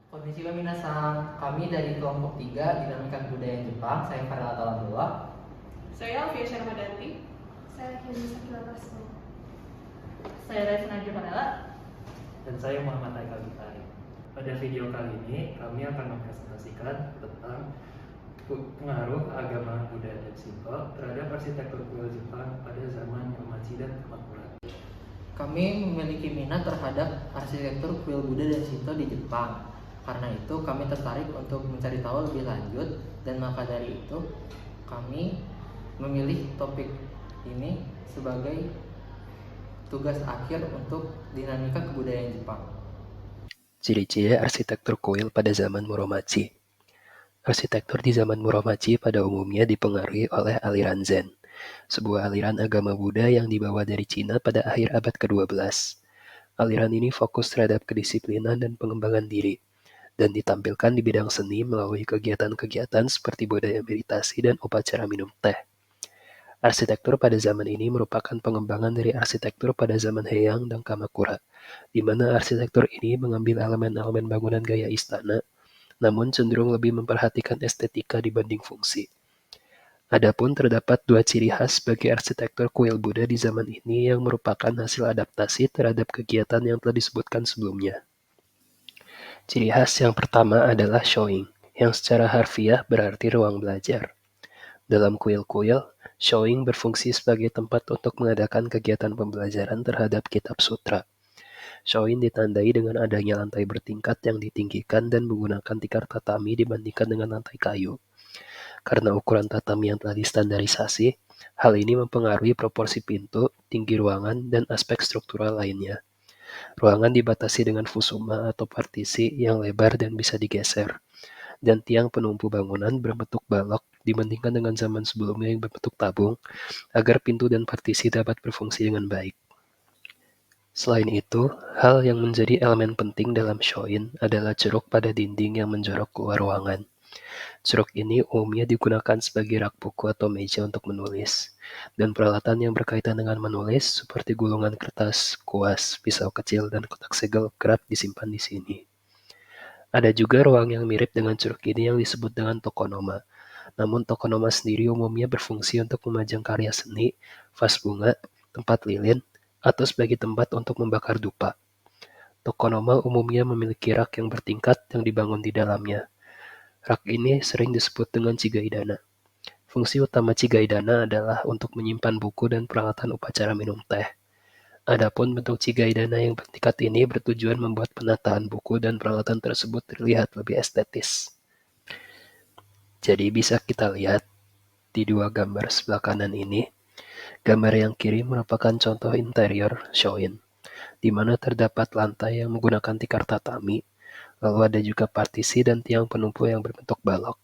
Konnichiwa minasan, kami dari kelompok 3 Dinamika Kebudayaan Jepang. Saya Farel Atalandula. Saya Alfia Syarmadanti. Saya Hilmi Sakila Basmo. Saya Revna Jumanela. Dan saya Muhammad Haikal Gitari. Pada video kali ini kami akan mempresentasikan tentang pengaruh agama Buddha dan Shinto terhadap arsitektur kuil Jepang pada zaman Meiji dan Kamakura. Kami memiliki minat terhadap arsitektur kuil Buddha dan Shinto di Jepang. Karena itu kami tertarik untuk mencari tahu lebih lanjut, dan maka dari itu kami memilih topik ini sebagai tugas akhir untuk dinamika kebudayaan Jepang. Ciri-ciri arsitektur kuil pada zaman Muromachi. Arsitektur di zaman Muromachi pada umumnya dipengaruhi oleh aliran Zen, sebuah aliran agama Buddha yang dibawa dari Cina pada akhir abad ke-12. Aliran ini fokus terhadap kedisiplinan dan pengembangan diri, dan ditampilkan di bidang seni melalui kegiatan-kegiatan seperti budaya meditasi dan upacara minum teh. Arsitektur pada zaman ini merupakan pengembangan dari arsitektur pada zaman Heian dan Kamakura, di mana arsitektur ini mengambil elemen-elemen bangunan gaya istana, namun cenderung lebih memperhatikan estetika dibanding fungsi. Adapun terdapat dua ciri khas bagi arsitektur kuil Buddha di zaman ini yang merupakan hasil adaptasi terhadap kegiatan yang telah disebutkan sebelumnya. Ciri khas yang pertama adalah showing, yang secara harfiah berarti ruang belajar. Dalam kuil-kuil, showing berfungsi sebagai tempat untuk mengadakan kegiatan pembelajaran terhadap kitab sutra. Showing ditandai dengan adanya lantai bertingkat yang ditinggikan dan menggunakan tikar tatami dibandingkan dengan lantai kayu. Karena ukuran tatami yang telah distandarisasi, hal ini mempengaruhi proporsi pintu, tinggi ruangan, dan aspek struktural lainnya. Ruangan dibatasi dengan fusuma atau partisi yang lebar dan bisa digeser, dan tiang penumpu bangunan berbentuk balok dibandingkan dengan zaman sebelumnya yang berbentuk tabung, agar pintu dan partisi dapat berfungsi dengan baik. Selain itu, hal yang menjadi elemen penting dalam shoin adalah ceruk pada dinding yang menjorok keluar ruangan. Ceruk ini umumnya digunakan sebagai rak buku atau meja untuk menulis, dan peralatan yang berkaitan dengan menulis seperti gulungan kertas, kuas, pisau kecil, dan kotak segel kerap disimpan di sini. Ada juga ruang yang mirip dengan ceruk ini yang disebut dengan tokonoma. Namun tokonoma sendiri umumnya berfungsi untuk memajang karya seni, vas bunga, tempat lilin, atau sebagai tempat untuk membakar dupa. Tokonoma umumnya memiliki rak yang bertingkat yang dibangun di dalamnya. Rak ini sering disebut dengan chigaidana. Fungsi utama chigaidana adalah untuk menyimpan buku dan peralatan upacara minum teh. Adapun bentuk chigaidana yang bertingkat ini bertujuan membuat penataan buku dan peralatan tersebut terlihat lebih estetis. Jadi bisa kita lihat di dua gambar sebelah kanan ini, gambar yang kiri merupakan contoh interior shoin, di mana terdapat lantai yang menggunakan tikar tatami, lalu ada juga partisi dan tiang penumpu yang berbentuk balok.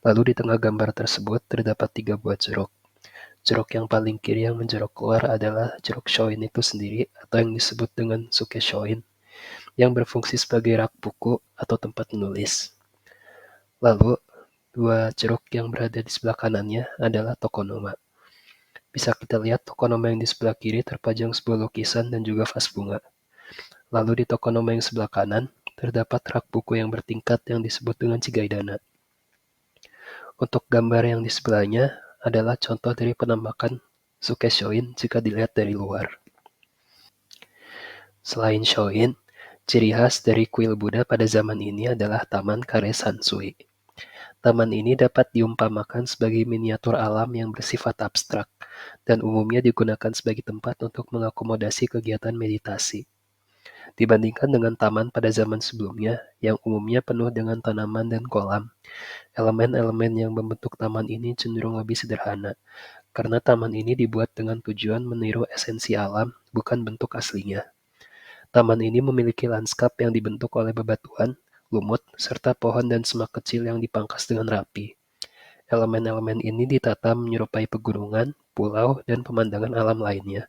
Lalu di tengah gambar tersebut terdapat 3 buah ceruk. Ceruk yang paling kiri yang menjorok keluar adalah ceruk shoin itu sendiri, atau yang disebut dengan suke shoin, yang berfungsi sebagai rak buku atau tempat menulis. Lalu, 2 ceruk yang berada di sebelah kanannya adalah tokonoma. Bisa kita lihat tokonoma yang di sebelah kiri terpajang sebuah lukisan dan juga vas bunga. Lalu di tokonoma yang sebelah kanan, terdapat rak buku yang bertingkat yang disebut dengan chigaidana. Untuk gambar yang di sebelahnya adalah contoh dari penampakan suke shoin jika dilihat dari luar. Selain shoin, ciri khas dari kuil Buddha pada zaman ini adalah Taman Kare Sansui. Taman ini dapat diumpamakan sebagai miniatur alam yang bersifat abstrak, dan umumnya digunakan sebagai tempat untuk mengakomodasi kegiatan meditasi. Dibandingkan dengan taman pada zaman sebelumnya, yang umumnya penuh dengan tanaman dan kolam, elemen-elemen yang membentuk taman ini cenderung lebih sederhana, karena taman ini dibuat dengan tujuan meniru esensi alam, bukan bentuk aslinya. Taman ini memiliki lanskap yang dibentuk oleh bebatuan, lumut, serta pohon dan semak kecil yang dipangkas dengan rapi. Elemen-elemen ini ditata menyerupai pegunungan, pulau, dan pemandangan alam lainnya.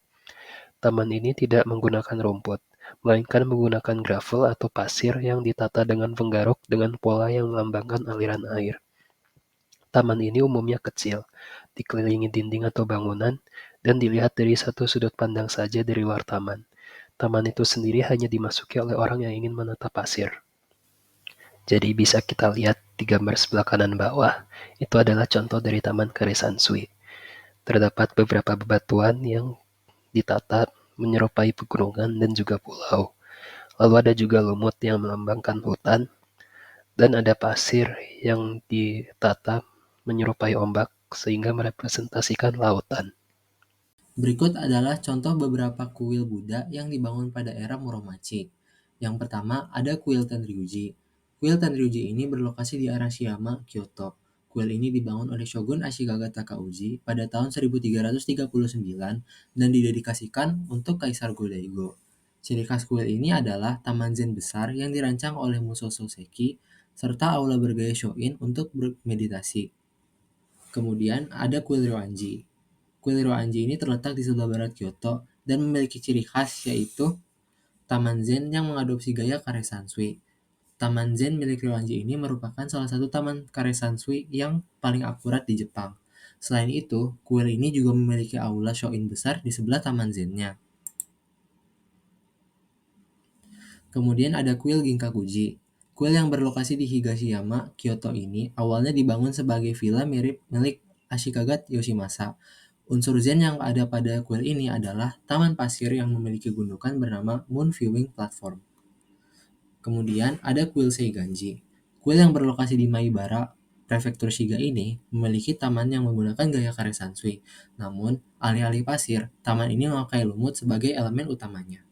Taman ini tidak menggunakan rumput, melainkan menggunakan gravel atau pasir yang ditata dengan penggaruk dengan pola yang melambangkan aliran air. Taman ini umumnya kecil, dikelilingi dinding atau bangunan, dan dilihat dari satu sudut pandang saja dari luar taman. Taman itu sendiri hanya dimasuki oleh orang yang ingin menata pasir. Jadi bisa kita lihat di gambar sebelah kanan bawah, itu adalah contoh dari Taman Karesansui. Terdapat beberapa bebatuan yang ditata menyerupai pegunungan dan juga pulau. Lalu ada juga lumut yang melambangkan hutan, dan ada pasir yang ditata menyerupai ombak sehingga merepresentasikan lautan. Berikut adalah contoh beberapa kuil Buddha yang dibangun pada era Muromachi. Yang pertama ada kuil Tenryuji. Kuil Tenryuji ini berlokasi di Arashiyama, Kyoto. Kuil ini dibangun oleh Shogun Ashikaga Takauji pada tahun 1339 dan didedikasikan untuk Kaisar Go-Daigo. Ciri khas kuil ini adalah taman zen besar yang dirancang oleh Musozo Seki serta aula bergaya Shoin untuk bermeditasi. Kemudian ada kuil Ryoanji. Kuil Ryoanji ini terletak di sebelah barat Kyoto dan memiliki ciri khas yaitu taman zen yang mengadopsi gaya Karesansui. Taman zen milik Ryoanji ini merupakan salah satu taman Karesansui yang paling akurat di Jepang. Selain itu, kuil ini juga memiliki aula Shoin besar di sebelah taman zennya. Kemudian ada kuil Ginkakuji. Kuil yang berlokasi di Higashiyama, Kyoto ini awalnya dibangun sebagai villa mirip milik Ashikaga Yoshimasa. Unsur zen yang ada pada kuil ini adalah taman pasir yang memiliki gundukan bernama Moon Viewing Platform. Kemudian ada kuil Seiganji. Kuil yang berlokasi di Maibara, prefektur Shiga ini memiliki taman yang menggunakan gaya Karesansui. Namun, alih-alih pasir, taman ini memakai lumut sebagai elemen utamanya.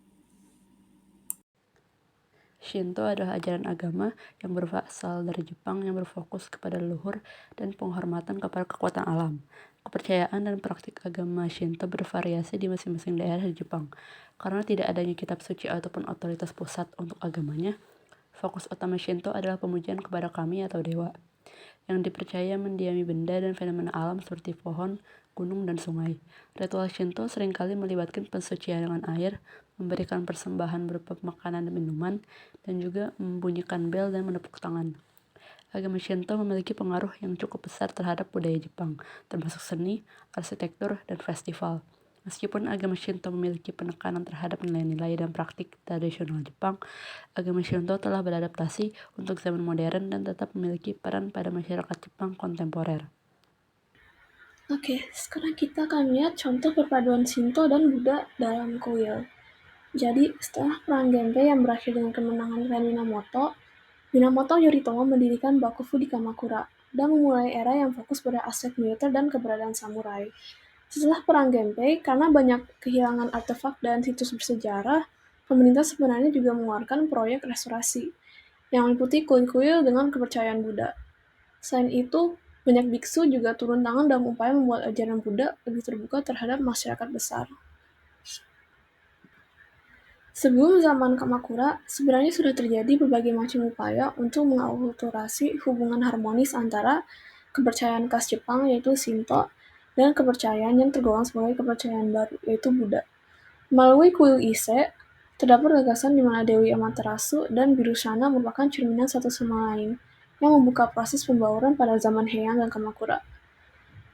Shinto adalah ajaran agama yang berasal dari Jepang yang berfokus kepada leluhur dan penghormatan kepada kekuatan alam. Kepercayaan dan praktik agama Shinto bervariasi di masing-masing daerah di Jepang. Karena tidak adanya kitab suci ataupun otoritas pusat untuk agamanya, fokus utama Shinto adalah pemujaan kepada kami atau dewa, yang dipercaya mendiami benda dan fenomena alam seperti pohon, gunung, dan sungai. Ritual Shinto seringkali melibatkan pensucian dengan air, memberikan persembahan berupa makanan dan minuman, dan juga membunyikan bel dan menepuk tangan. Agama Shinto memiliki pengaruh yang cukup besar terhadap budaya Jepang, termasuk seni, arsitektur, dan festival. Meskipun agama Shinto memiliki penekanan terhadap nilai-nilai dan praktik tradisional Jepang, agama Shinto telah beradaptasi untuk zaman modern dan tetap memiliki peran pada masyarakat Jepang kontemporer. Oke, sekarang kita akan lihat contoh perpaduan Shinto dan Buddha dalam kuil. Jadi, setelah perang Genpei yang berakhir dengan kemenangan Ren Minamoto Yoritomo mendirikan Bakufu di Kamakura dan memulai era yang fokus pada aspek militer dan keberadaan samurai. Setelah perang Genpei, karena banyak kehilangan artefak dan situs bersejarah, pemerintah sebenarnya juga mengeluarkan proyek restorasi yang meliputi kuil-kuil dengan kepercayaan Buddha. Selain itu, banyak biksu juga turun tangan dalam upaya membuat ajaran Buddha lebih terbuka terhadap masyarakat besar. Sebelum zaman Kamakura, sebenarnya sudah terjadi berbagai macam upaya untuk mengakulturasi hubungan harmonis antara kepercayaan khas Jepang yaitu Shinto dan kepercayaan yang tergolong sebagai kepercayaan baru yaitu Buddha. Melalui kuil Ise, terdapat gagasan di mana Dewi Amaterasu dan Birushana merupakan cerminan satu sama lain yang membuka proses pembauran pada zaman Heian dan Kamakura.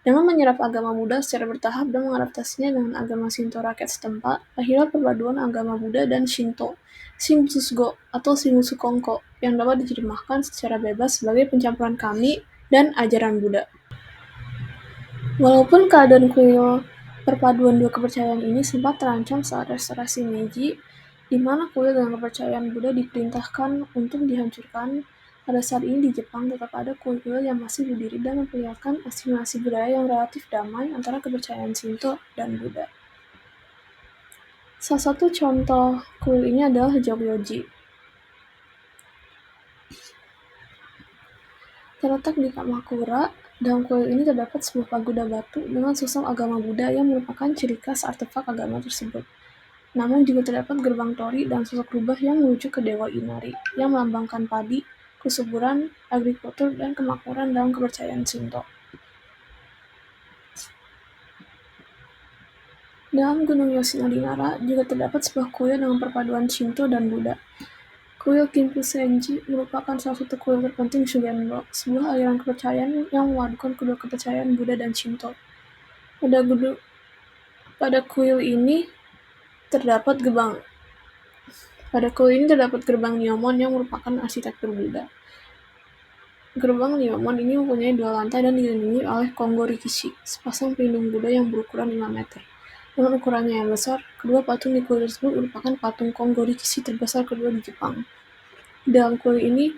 Dengan menyerap agama Buddha secara bertahap dan mengadaptasinya dengan agama Shinto rakyat setempat, lahirlah perpaduan agama Buddha dan Shinto, Shinbutsugo atau Shinbutsu Konko, yang dapat diterjemahkan secara bebas sebagai pencampuran kami dan ajaran Buddha. Walaupun keadaan kuil perpaduan dua kepercayaan ini sempat terancam saat restorasi Meiji, di mana kuil dengan kepercayaan Buddha diperintahkan untuk dihancurkan, pada saat ini di Jepang tetap ada kuil-kuil yang masih berdiri dan memperlihatkan asimilasi budaya yang relatif damai antara kepercayaan Shinto dan Buddha. Salah satu contoh kuil ini adalah Jogyoji. Terletak di Kamakura, dalam kuil ini terdapat sebuah pagoda batu dengan sosok agama Buddha yang merupakan ciri khas artefak agama tersebut. Namun juga terdapat gerbang tori dan sosok rubah yang merujuk ke Dewa Inari, yang melambangkan padi, kesuburan, agrikultur, dan kemakmuran dalam kepercayaan Shinto. Dalam Gunung Yoshinari-Nara juga terdapat sebuah kuil dengan perpaduan Shinto dan Buddha. Kuil Kinpusenji merupakan salah satu kuil terpenting Shugenro, sebuah aliran kepercayaan yang memadukan kedua kepercayaan Buddha dan Shinto. Pada kuil ini terdapat gerbang Nyomon yang merupakan arsitektur Buddha. Gerbang Limamon ini mempunyai 2 lantai dan dilindungi oleh Kongo Rikishi, sepasang pelindung Buddha yang berukuran 5 meter. Dengan ukurannya yang besar, kedua patung di kuil tersebut merupakan patung Kongo Rikishi terbesar kedua di Jepang. Di dalam kuil ini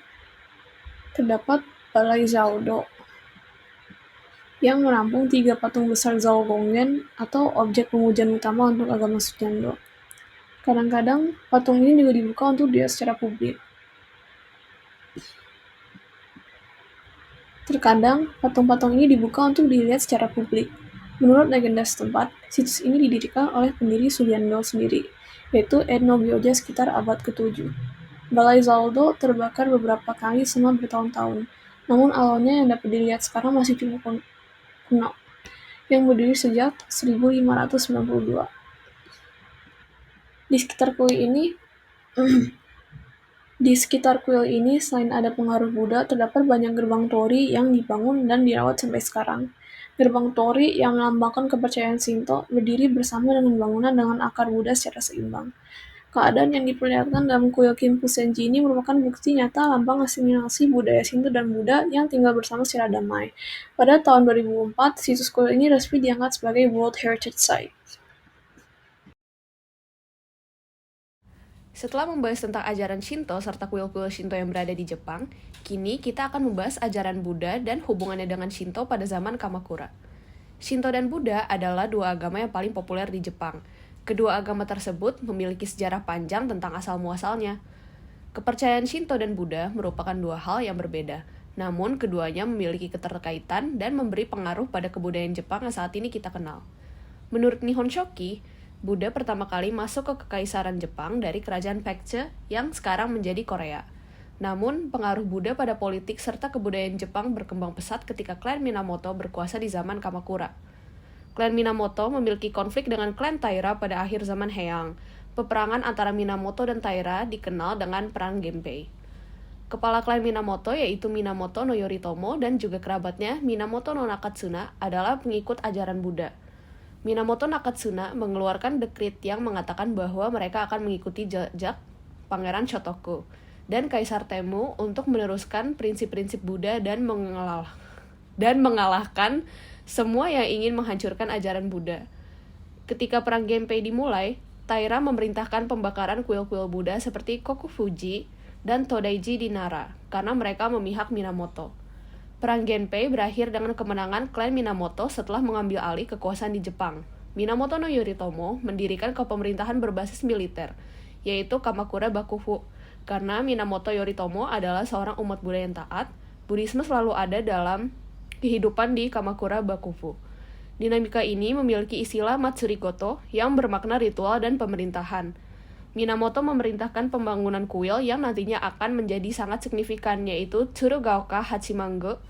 terdapat Balai Zaudo yang menampung 3 patung besar Zhao Gonggen atau objek pemujian utama untuk agama Suzhando. Kadang-kadang, patung ini juga dibuka untuk dilihat secara publik. Terkadang, patung-patung ini dibuka untuk dilihat secara publik. Menurut legenda setempat, situs ini didirikan oleh pendiri Suliando sendiri, yaitu Etno Gyoja sekitar abad ke-7. Balai Zaldo terbakar beberapa kali selama bertahun-tahun, namun awalnya yang dapat dilihat sekarang masih cukup kuno, yang berdiri sejak 1592. Di sekitar kuil ini, selain ada pengaruh Buddha, terdapat banyak gerbang torii yang dibangun dan dirawat sampai sekarang. Gerbang torii yang melambangkan kepercayaan Shinto berdiri bersama dengan bangunan dengan akar Buddha secara seimbang. Keadaan yang diperlihatkan dalam kuil Kinpu-senji ini merupakan bukti nyata lambang asimilasi budaya Shinto dan Buddha yang tinggal bersama secara damai. Pada tahun 2004, situs kuil ini resmi diangkat sebagai World Heritage Site. Setelah membahas tentang ajaran Shinto serta kuil-kuil Shinto yang berada di Jepang, kini kita akan membahas ajaran Buddha dan hubungannya dengan Shinto pada zaman Kamakura. Shinto dan Buddha adalah dua agama yang paling populer di Jepang. Kedua agama tersebut memiliki sejarah panjang tentang asal-muasalnya. Kepercayaan Shinto dan Buddha merupakan dua hal yang berbeda, namun keduanya memiliki keterkaitan dan memberi pengaruh pada kebudayaan Jepang yang saat ini kita kenal. Menurut Nihon Shoki, Buddha pertama kali masuk ke Kekaisaran Jepang dari Kerajaan Paekje yang sekarang menjadi Korea. Namun, pengaruh Buddha pada politik serta kebudayaan Jepang berkembang pesat ketika klan Minamoto berkuasa di zaman Kamakura. Klan Minamoto memiliki konflik dengan klan Taira pada akhir zaman Heian. Peperangan antara Minamoto dan Taira dikenal dengan Perang Genpei. Kepala klan Minamoto yaitu Minamoto no Yoritomo dan juga kerabatnya Minamoto no Nakatsuna adalah pengikut ajaran Buddha. Minamoto Nakatsuna mengeluarkan dekrit yang mengatakan bahwa mereka akan mengikuti jejak Pangeran Shotoku dan Kaisar Temmu untuk meneruskan prinsip-prinsip Buddha dan mengalahkan semua yang ingin menghancurkan ajaran Buddha. Ketika Perang Genpei dimulai, Taira memerintahkan pembakaran kuil-kuil Buddha seperti Kokufuji dan Todaiji di Nara karena mereka memihak Minamoto. Perang Genpei berakhir dengan kemenangan klan Minamoto setelah mengambil alih kekuasaan di Jepang. Minamoto no Yoritomo mendirikan kepemerintahan berbasis militer, yaitu Kamakura Bakufu. Karena Minamoto Yoritomo adalah seorang umat Buddha yang taat, Buddhisme selalu ada dalam kehidupan di Kamakura Bakufu. Dinamika ini memiliki istilah Matsuri-goto yang bermakna ritual dan pemerintahan. Minamoto memerintahkan pembangunan kuil yang nantinya akan menjadi sangat signifikan, yaitu Tsurugaoka Hachimango.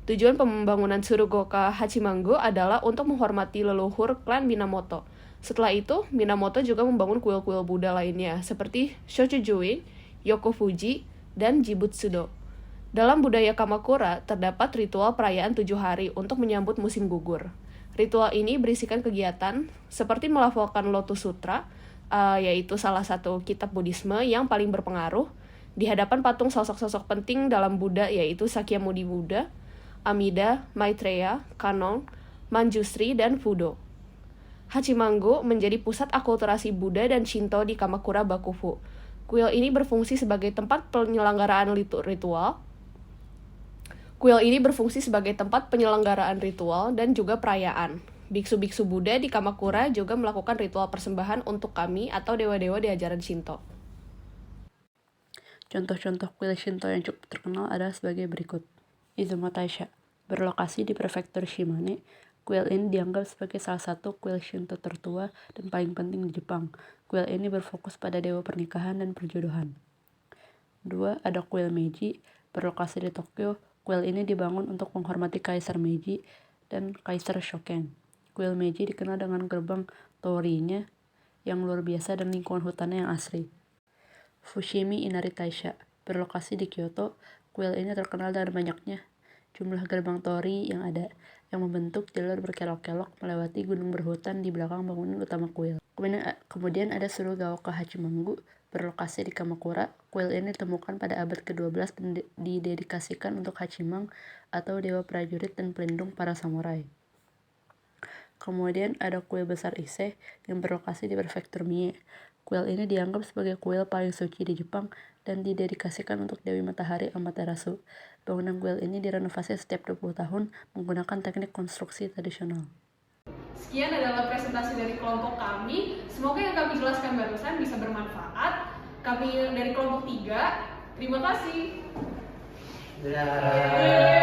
Tujuan pembangunan Tsurugaoka Hachimango adalah untuk menghormati leluhur klan Minamoto. Setelah itu, Minamoto juga membangun kuil-kuil Buddha lainnya, seperti Shochujuin, Yokofuji, dan Jibutsudo. Dalam budaya Kamakura, terdapat ritual perayaan 7 hari untuk menyambut musim gugur. Ritual ini berisikan kegiatan seperti melafalkan Lotus Sutra, yaitu salah satu kitab Buddhisme yang paling berpengaruh, di hadapan patung sosok-sosok penting dalam Buddha yaitu Sakyamuni Buddha, Amida, Maitreya, Kannon, Manjusri, dan Fudo. Hachimango menjadi pusat akulturasi Buddha dan Shinto di Kamakura Bakufu. Kuil ini berfungsi sebagai tempat penyelenggaraan ritual. Dan juga perayaan. Biksu-biksu Buddha di Kamakura juga melakukan ritual persembahan untuk kami atau dewa-dewa di ajaran Shinto. Contoh-contoh kuil Shinto yang cukup terkenal adalah sebagai berikut. Izumo Taisha, berlokasi di prefektur Shimane, kuil ini dianggap sebagai salah satu kuil Shinto tertua dan paling penting di Jepang. Kuil ini berfokus pada dewa pernikahan dan perjodohan. 2. Ada kuil Meiji, berlokasi di Tokyo. Kuil ini dibangun untuk menghormati Kaisar Meiji dan Kaisar Shoken. Kuil Meiji dikenal dengan gerbang torii-nya yang luar biasa dan lingkungan hutannya yang asri. Fushimi Inari Taisha, berlokasi di Kyoto. Kuil ini terkenal dengan banyaknya jumlah gerbang torii yang ada, yang membentuk jalur berkelok-kelok melewati gunung berhutan di belakang bangunan utama kuil. Kemudian ada Tsurugaoka Hachimango, Berlokasi di Kamakura, kuil ini ditemukan pada abad ke-12 dan didedikasikan untuk Hachiman atau dewa prajurit dan pelindung para samurai. Kemudian ada kuil besar Ise yang berlokasi di prefektur Mie. Kuil ini dianggap sebagai kuil paling suci di Jepang dan didedikasikan untuk Dewi Matahari Amaterasu. Bangunan kuil ini direnovasi setiap 20 tahun menggunakan teknik konstruksi tradisional. Sekian adalah presentasi dari kelompok kami. Semoga yang kami jelaskan barusan bisa bermanfaat. Kami dari kelompok 3, terima kasih. Dadah.